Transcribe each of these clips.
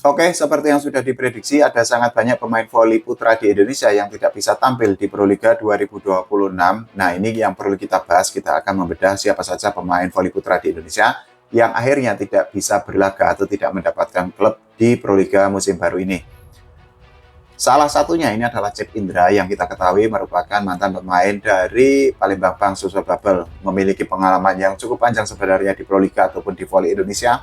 Oke, seperti yang sudah diprediksi, ada sangat banyak pemain voli putra di Indonesia yang tidak bisa tampil di Proliga 2026. Nah, ini yang perlu kita bahas. Kita akan membedah siapa saja pemain voli putra di Indonesia yang akhirnya tidak bisa berlaga atau tidak mendapatkan klub di Proliga musim baru ini. Salah satunya ini adalah Cep Indra yang kita ketahui merupakan mantan pemain dari Palembang Bang Sulsel Babel, memiliki pengalaman yang cukup panjang sebenarnya di Proliga ataupun di voli Indonesia.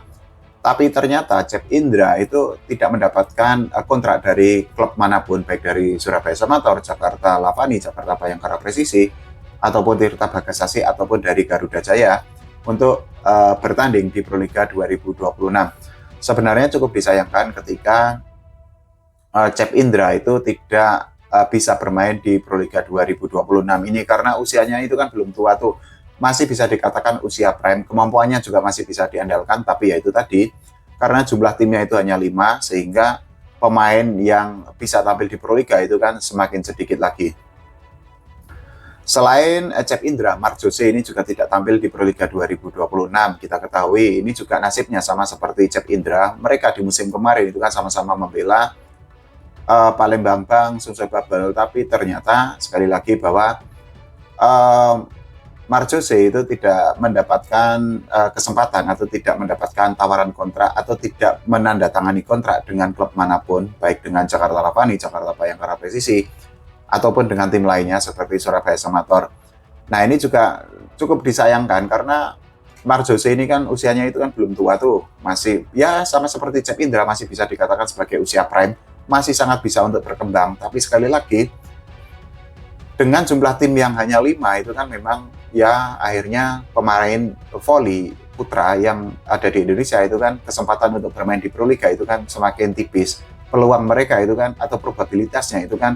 Tapi ternyata Cep Indra itu tidak mendapatkan kontrak dari klub manapun, baik dari Surabaya Samator, Jakarta Lavani, Jakarta Bayangkara Presisi, ataupun Tirta Bagasasi, ataupun dari Garuda Jaya untuk bertanding di Proliga 2026. Sebenarnya cukup disayangkan ketika Cep Indra itu tidak bisa bermain di Proliga 2026 ini karena usianya itu kan belum tua tuh, masih bisa dikatakan usia prime, kemampuannya juga masih bisa diandalkan, tapi ya itu tadi, karena jumlah timnya itu hanya 5, sehingga pemain yang bisa tampil di Proliga itu kan semakin sedikit lagi. Selain Cep Indra, Mark Jose ini juga tidak tampil di Proliga 2026. Kita ketahui ini juga nasibnya sama seperti Cep Indra, mereka di musim kemarin itu kan sama-sama membela Palembang Bang Sulsel Babel, tapi ternyata sekali lagi bahwa Mark Jose itu tidak mendapatkan kesempatan atau tidak mendapatkan tawaran kontrak atau tidak menandatangani kontrak dengan klub manapun, baik dengan Jakarta Lavani, Jakarta Bayangkara Presisi, ataupun dengan tim lainnya seperti Surabaya Samator. Nah, ini juga cukup disayangkan karena Mark Jose ini kan usianya itu kan belum tua tuh, masih ya sama seperti Cep Indra, masih bisa dikatakan sebagai usia prime, masih sangat bisa untuk berkembang. Tapi sekali lagi, dengan jumlah tim yang hanya 5 itu kan memang ya akhirnya pemain voli putra yang ada di Indonesia itu kan kesempatan untuk bermain di Proliga itu kan semakin tipis. Peluang mereka itu kan atau probabilitasnya itu kan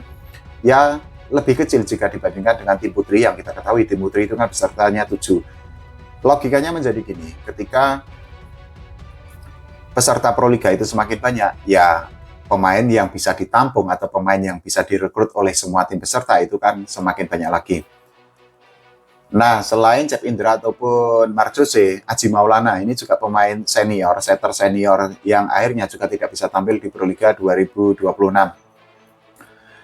ya lebih kecil jika dibandingkan dengan tim putri yang kita ketahui tim putri itu kan pesertanya 7. Logikanya menjadi gini, ketika peserta Proliga itu semakin banyak, ya pemain yang bisa ditampung atau pemain yang bisa direkrut oleh semua tim peserta itu kan semakin banyak lagi. Nah, selain Cep Indra ataupun Mark Jose, Aji Maulana ini juga pemain senior, setter senior yang akhirnya juga tidak bisa tampil di Proliga 2026.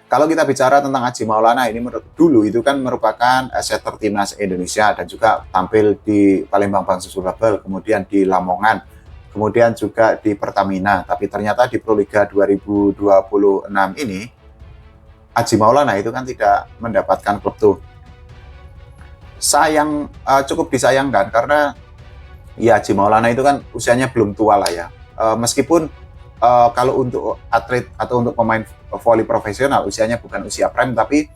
Kalau kita bicara tentang Aji Maulana ini dulu itu kan merupakan setter timnas Indonesia dan juga tampil di Palembang Bang Sulsel Babel, kemudian di Lamongan, kemudian juga di Pertamina. Tapi ternyata di Proliga 2026 ini Aji Maulana itu kan tidak mendapatkan klub tuh. Cukup disayangkan karena ya Aji Maulana itu kan usianya belum tua lah ya. Meskipun kalau untuk atlet atau untuk pemain voli profesional usianya bukan usia prime, tapi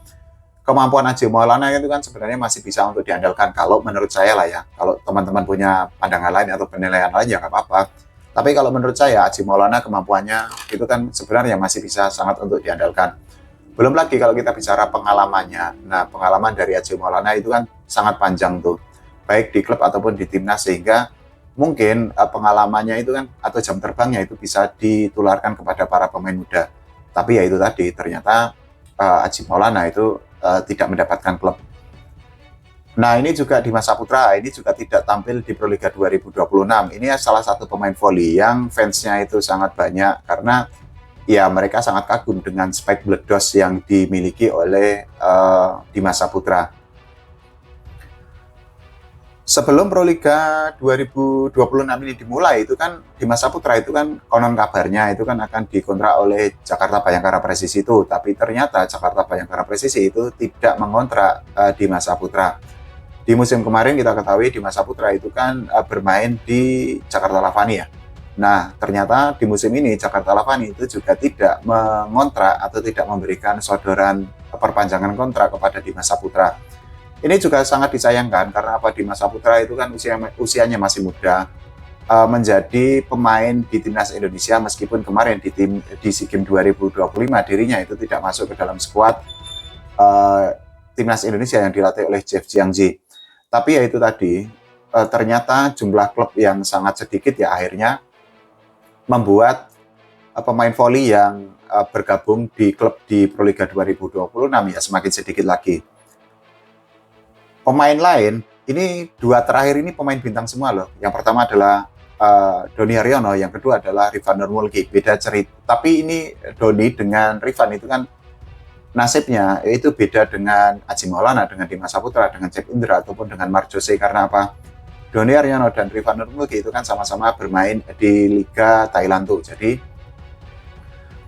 kemampuan Aji Maulana itu kan sebenarnya masih bisa untuk diandalkan kalau menurut saya lah ya. Kalau teman-teman punya pandangan lain atau penilaian lain ya nggak apa-apa. Tapi kalau menurut saya Aji Maulana kemampuannya itu kan sebenarnya masih bisa sangat untuk diandalkan. Belum lagi kalau kita bicara pengalamannya. Nah, pengalaman dari Aji Maulana itu kan sangat panjang tuh, baik di klub ataupun di timnas, sehingga mungkin pengalamannya itu kan atau jam terbangnya itu bisa ditularkan kepada para pemain muda. Tapi ya itu tadi, ternyata Aji Maulana itu tidak mendapatkan klub. Nah, ini juga Dimas Saputra, ini juga tidak tampil di Proliga 2026. Ini salah satu pemain voli yang fansnya itu sangat banyak karena ya mereka sangat kagum dengan spike bledos yang dimiliki oleh Dimas Saputra. Sebelum Proliga 2026 ini dimulai itu kan Dimas Saputra itu kan konon kabarnya itu kan akan dikontrak oleh Jakarta Bayangkara Presisi itu, tapi ternyata Jakarta Bayangkara Presisi itu tidak mengontrak Dimas Saputra. Di musim kemarin kita ketahui Dimas Saputra itu kan bermain di Jakarta Lavani ya. Nah, ternyata di musim ini Jakarta Lavani itu juga tidak mengontrak atau tidak memberikan sodoran perpanjangan kontrak kepada Dimas Saputra. Ini juga sangat disayangkan karena apa, Dimas Saputra itu kan usianya masih muda, menjadi pemain di timnas Indonesia meskipun kemarin di SEA Games 2025 dirinya itu tidak masuk ke dalam skuad timnas Indonesia yang dilatih oleh Jeff Jiangji. Tapi ya itu tadi, ternyata jumlah klub yang sangat sedikit ya akhirnya membuat pemain voli yang bergabung di klub di Proliga 2026 ya semakin sedikit lagi. Pemain lain, ini dua terakhir ini pemain bintang semua loh. Yang pertama adalah Doni Haryono, yang kedua adalah Rifan Nurmulki. Beda cerita. Tapi ini Doni dengan Rifan itu kan nasibnya itu beda dengan Aji Maulana, dengan Dimas Saputra, dengan Cep Indra, ataupun dengan Mark Jose. Karena apa? Doni Haryono dan Rifan Nurmulki itu kan sama-sama bermain di Liga Thailand tuh. Jadi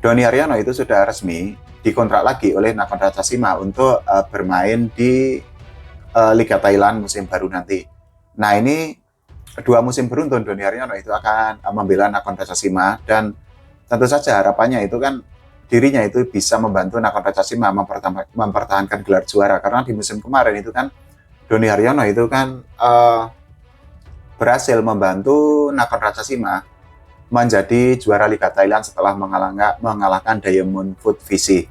Doni Haryono itu sudah resmi dikontrak lagi oleh Nakhon Ratchasima untuk bermain di Liga Thailand musim baru nanti. Nah, ini 2 musim beruntun Doni Haryono itu akan membela Nakhon Ratchasima, dan tentu saja harapannya itu kan dirinya itu bisa membantu Nakhon Ratchasima mempertahankan gelar juara, karena di musim kemarin itu kan Doni Haryono itu kan berhasil membantu Nakhon Ratchasima menjadi juara Liga Thailand setelah mengalahkan Diamond Food VC.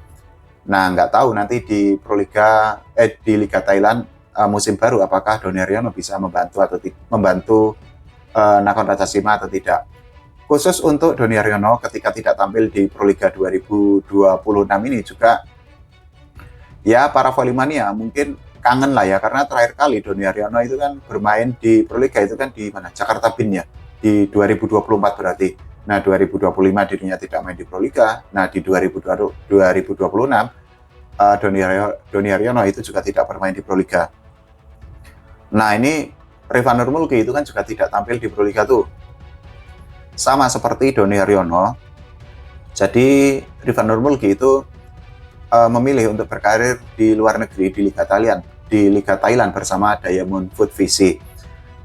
Nah, nggak tahu nanti di di Liga Thailand musim baru apakah Doni Haryono bisa membantu Nakhon Ratchasima atau tidak. Khusus untuk Doni Haryono ketika tidak tampil di Proliga 2026 ini juga, ya para volley-mania mungkin kangen lah ya, karena terakhir kali Doni Haryono itu kan bermain di Proliga itu kan di mana? Jakarta Bin ya, di 2024 berarti. Nah, 2025 dirinya tidak main di Proliga. Nah, di 2026 Doni Haryono itu juga tidak bermain di Proliga. Nah, ini Rifan Nurmulki itu kan juga tidak tampil di Proliga tuh. Sama seperti Doni Haryono. Jadi Rifan Nurmulki itu memilih untuk berkarir di luar negeri di Liga Thailand bersama Diamond Food VC.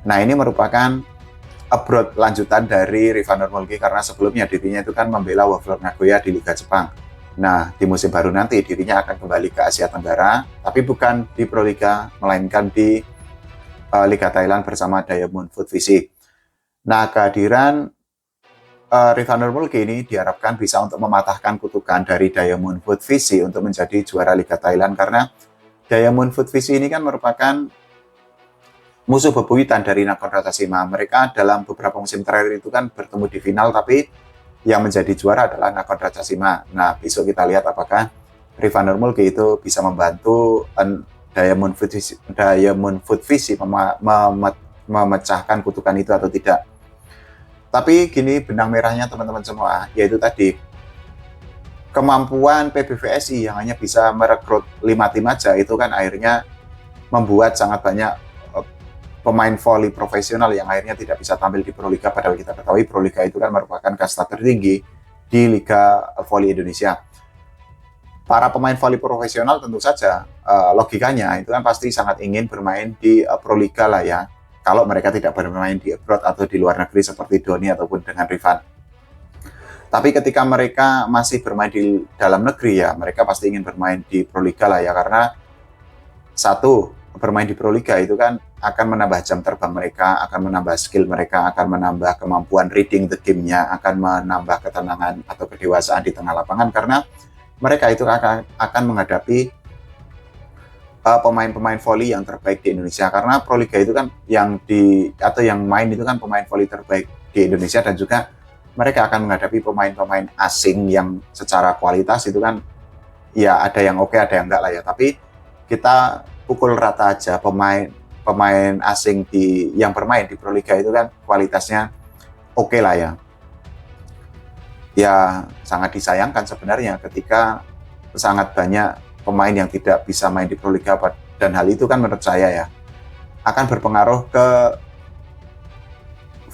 Nah, ini merupakan abroad lanjutan dari Rifan Nurmulki, karena sebelumnya dirinya itu kan membela Wavlor Nagoya di Liga Jepang. Nah, di musim baru nanti dirinya akan kembali ke Asia Tenggara, tapi bukan di Proliga, melainkan di Liga Thailand bersama Diamond Food VC. Nah, kehadiran Rifan Nurmulki ini diharapkan bisa untuk mematahkan kutukan dari Diamond Food VC untuk menjadi juara Liga Thailand, karena Diamond Food VC ini kan merupakan musuh bebuyutan dari Nakhon Ratchasima. Mereka dalam beberapa musim terakhir itu kan bertemu di final, tapi yang menjadi juara adalah Nakhon Ratchasima. Nah, besok kita lihat apakah Rifan Nurmulki itu bisa membantu Diamond Food VC memecahkan kutukan itu atau tidak. Tapi gini benang merahnya teman-teman semua, yaitu tadi kemampuan PBVSI yang hanya bisa merekrut 5 tim aja itu kan akhirnya membuat sangat banyak pemain voli profesional yang akhirnya tidak bisa tampil di Proliga, padahal kita ketahui Proliga itu kan merupakan kasta tertinggi di Liga Voli Indonesia. Para pemain voli profesional tentu saja logikanya itu kan pasti sangat ingin bermain di Proliga lah ya, kalau mereka tidak bermain di abroad atau di luar negeri seperti Doni ataupun dengan Rifan. Tapi ketika mereka masih bermain di dalam negeri ya, mereka pasti ingin bermain di Proliga lah ya, karena satu, bermain di Proliga itu kan akan menambah jam terbang mereka, akan menambah skill mereka, akan menambah kemampuan reading the game-nya, akan menambah ketenangan atau kedewasaan di tengah lapangan, karena mereka itu akan menghadapi pemain-pemain voli yang terbaik di Indonesia, karena Proliga itu kan yang main itu kan pemain voli terbaik di Indonesia, dan juga mereka akan menghadapi pemain-pemain asing yang secara kualitas itu kan ya ada yang oke, ada yang enggak lah ya, tapi kita pukul rata aja pemain asing yang bermain di Proliga itu kan kualitasnya oke lah ya. Ya sangat disayangkan sebenarnya ketika sangat banyak pemain yang tidak bisa main di Proliga, dan hal itu kan menurut saya ya akan berpengaruh ke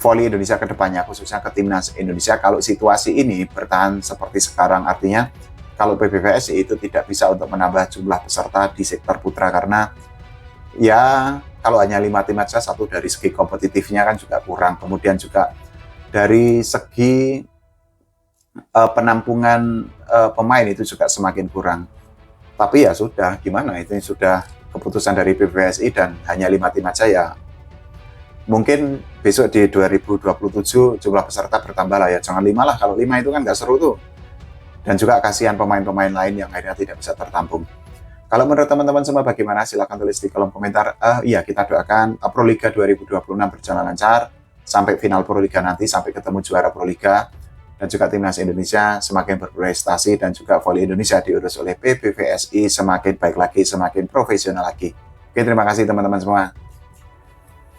voli Indonesia ke depannya, khususnya ke timnas Indonesia kalau situasi ini bertahan seperti sekarang. Artinya kalau PBVSI itu tidak bisa untuk menambah jumlah peserta di sektor putra, karena ya kalau hanya 5 tim saja, satu dari segi kompetitifnya kan juga kurang, kemudian juga dari segi penampungan pemain itu juga semakin kurang. Tapi ya sudah, gimana, itu sudah keputusan dari PBVSI dan hanya 5 tim aja ya. Mungkin besok di 2027 jumlah peserta bertambah lah ya, jangan 5 lah, kalau 5 itu kan nggak seru tuh. Dan juga kasihan pemain-pemain lain yang akhirnya tidak bisa tertampung. Kalau menurut teman-teman semua bagaimana? Silahkan tulis di kolom komentar. Iya, kita doakan Proliga 2026 berjalan lancar, sampai final Proliga nanti, sampai ketemu juara Proliga. Dan juga timnas Indonesia semakin berprestasi, dan juga voli Indonesia diurus oleh PBVSI semakin baik lagi, semakin profesional lagi. Oke, terima kasih teman-teman semua.